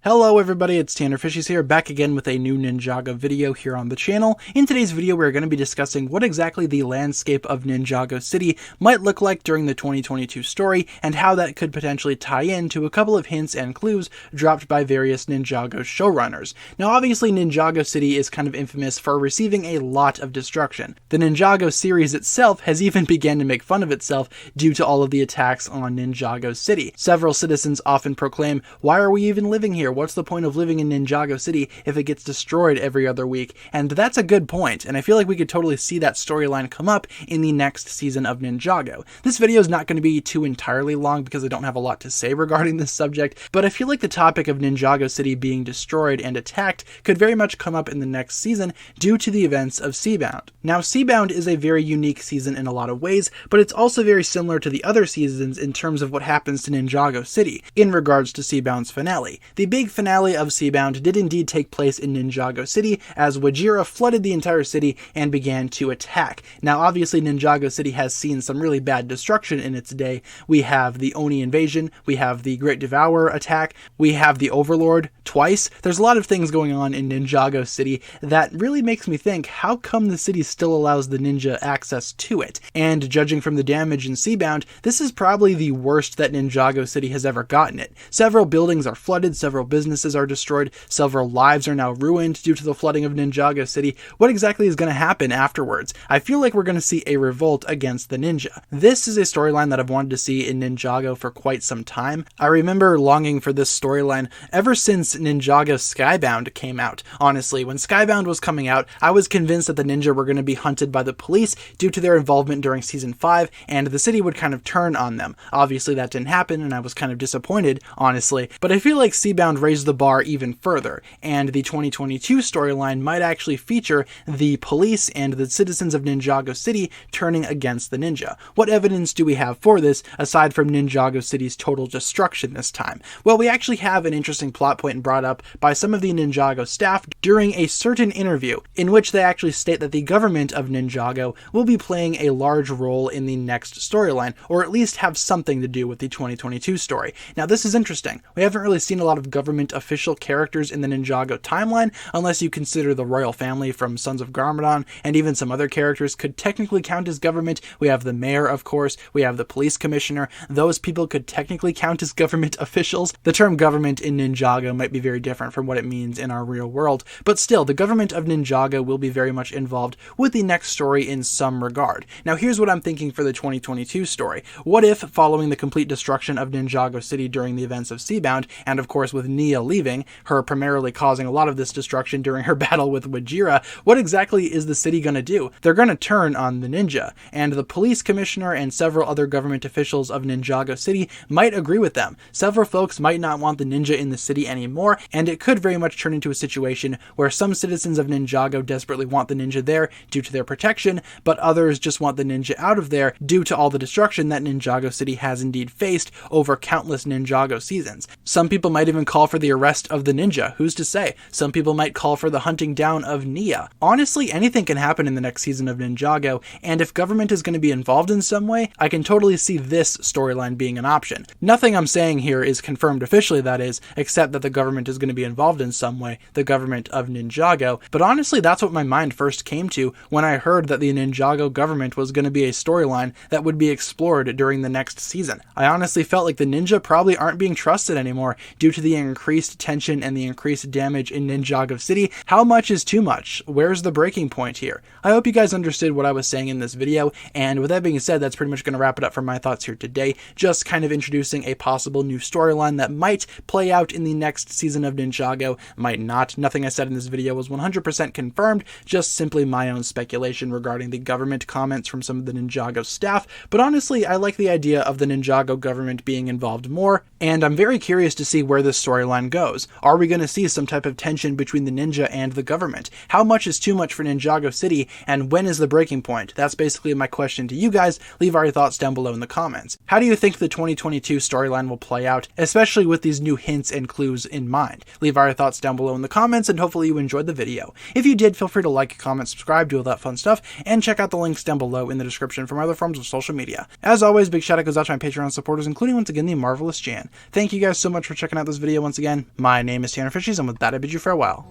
Hello everybody, it's TannerFishies here, back again with a new Ninjago video here on the channel. In today's video, we're going to be discussing what exactly the landscape of Ninjago City might look like during the 2022 story, and how that could potentially tie in to a couple of hints and clues dropped by various Ninjago showrunners. Now obviously Ninjago City is kind of infamous for receiving a lot of destruction. The Ninjago series itself has even begun to make fun of itself due to all of the attacks on Ninjago City. Several citizens often proclaim, "Why are we even living here? What's the point of living in Ninjago City if it gets destroyed every other week?" And that's a good point, and I feel like we could totally see that storyline come up in the next season of Ninjago. This video is not going to be too entirely long because I don't have a lot to say regarding this subject, but I feel like the topic of Ninjago City being destroyed and attacked could very much come up in the next season due to the events of Seabound. Now Seabound is a very unique season in a lot of ways, but it's also very similar to the other seasons in terms of what happens to Ninjago City in regards to Seabound's finale. The big finale of Seabound did indeed take place in Ninjago City as Wajira flooded the entire city and began to attack. Now obviously Ninjago City has seen some really bad destruction in its day. We have the Oni invasion, we have the Great Devourer attack, we have the Overlord twice. There's a lot of things going on in Ninjago City that really makes me think, how come the city still allows the ninja access to it? And judging from the damage in Seabound, this is probably the worst that Ninjago City has ever gotten it. Several buildings are flooded, several businesses are destroyed, several lives are now ruined due to the flooding of Ninjago City. What exactly is going to happen afterwards? I feel like we're going to see a revolt against the ninja. This is a storyline that I've wanted to see in Ninjago for quite some time. I remember longing for this storyline ever since Ninjago Skybound came out. Honestly, when Skybound was coming out, I was convinced that the ninja were going to be hunted by the police due to their involvement during Season 5, and the city would kind of turn on them. Obviously that didn't happen, and I was kind of disappointed, honestly, but I feel like Seabound raised the bar even further, and the 2022 storyline might actually feature the police and the citizens of Ninjago City turning against the ninja. What evidence do we have for this, aside from Ninjago City's total destruction this time? Well, we actually have an interesting plot point brought up by some of the Ninjago staff during a certain interview, in which they actually state that the government of Ninjago will be playing a large role in the next storyline, or at least have something to do with the 2022 story. Now this is interesting. We haven't really seen a lot of government official characters in the Ninjago timeline, unless you consider the royal family from Sons of Garmadon, and even some other characters could technically count as government. We have the mayor, of course, we have the police commissioner. Those people could technically count as government officials. The term government in Ninjago might be very different from what it means in our real world, but still, the government of Ninjago will be very much involved with the next story in some regard. Now here's what I'm thinking for the 2022 story. What if, following the complete destruction of Ninjago City during the events of Seabound, and of course with Nia leaving, her primarily causing a lot of this destruction during her battle with Wajira, what exactly is the city going to do? They're going to turn on the ninja, and the police commissioner and several other government officials of Ninjago City might agree with them. Several folks might not want the ninja in the city anymore, and it could very much turn into a situation where some citizens of Ninjago desperately want the ninja there due to their protection, but others just want the ninja out of there due to all the destruction that Ninjago City has indeed faced over countless Ninjago seasons. Some people might even call for the arrest of the ninja, who's to say? Some people might call for the hunting down of Nia. Honestly, anything can happen in the next season of Ninjago, and if government is going to be involved in some way, I can totally see this storyline being an option. Nothing I'm saying here is confirmed officially, that is, except that the government is going to be involved in some way, the government of Ninjago, but honestly that's what my mind first came to when I heard that the Ninjago government was going to be a storyline that would be explored during the next season. I honestly felt like the ninja probably aren't being trusted anymore due to the increased tension and the increased damage in Ninjago City. How much is too much? Where's the breaking point here? I hope you guys understood what I was saying in this video, and with that being said, that's pretty much going to wrap it up for my thoughts here today. Just kind of introducing a possible new storyline that might play out in the next season of Ninjago, might not. Nothing I said in this video was 100% confirmed, just simply my own speculation regarding the government comments from some of the Ninjago staff, but honestly, I like the idea of the Ninjago government being involved more, and I'm very curious to see where this storyline goes. Are we going to see some type of tension between the ninja and the government? How much is too much for Ninjago City, and when is the breaking point? That's basically my question to you guys. Leave all your thoughts down below in the comments. How do you think the 2022 storyline will play out, especially with these new hints and clues in mind? Leave all your thoughts down below in the comments, and hopefully you enjoyed the video. If you did, feel free to like, comment, subscribe, do all that fun stuff, and check out the links down below in the description for my other forms of social media. As always, big shout out goes out to my Patreon supporters, including once again the marvelous Jan. Thank you guys so much for checking out this video once once again, my name is TannerFishies, and with that I bid you farewell.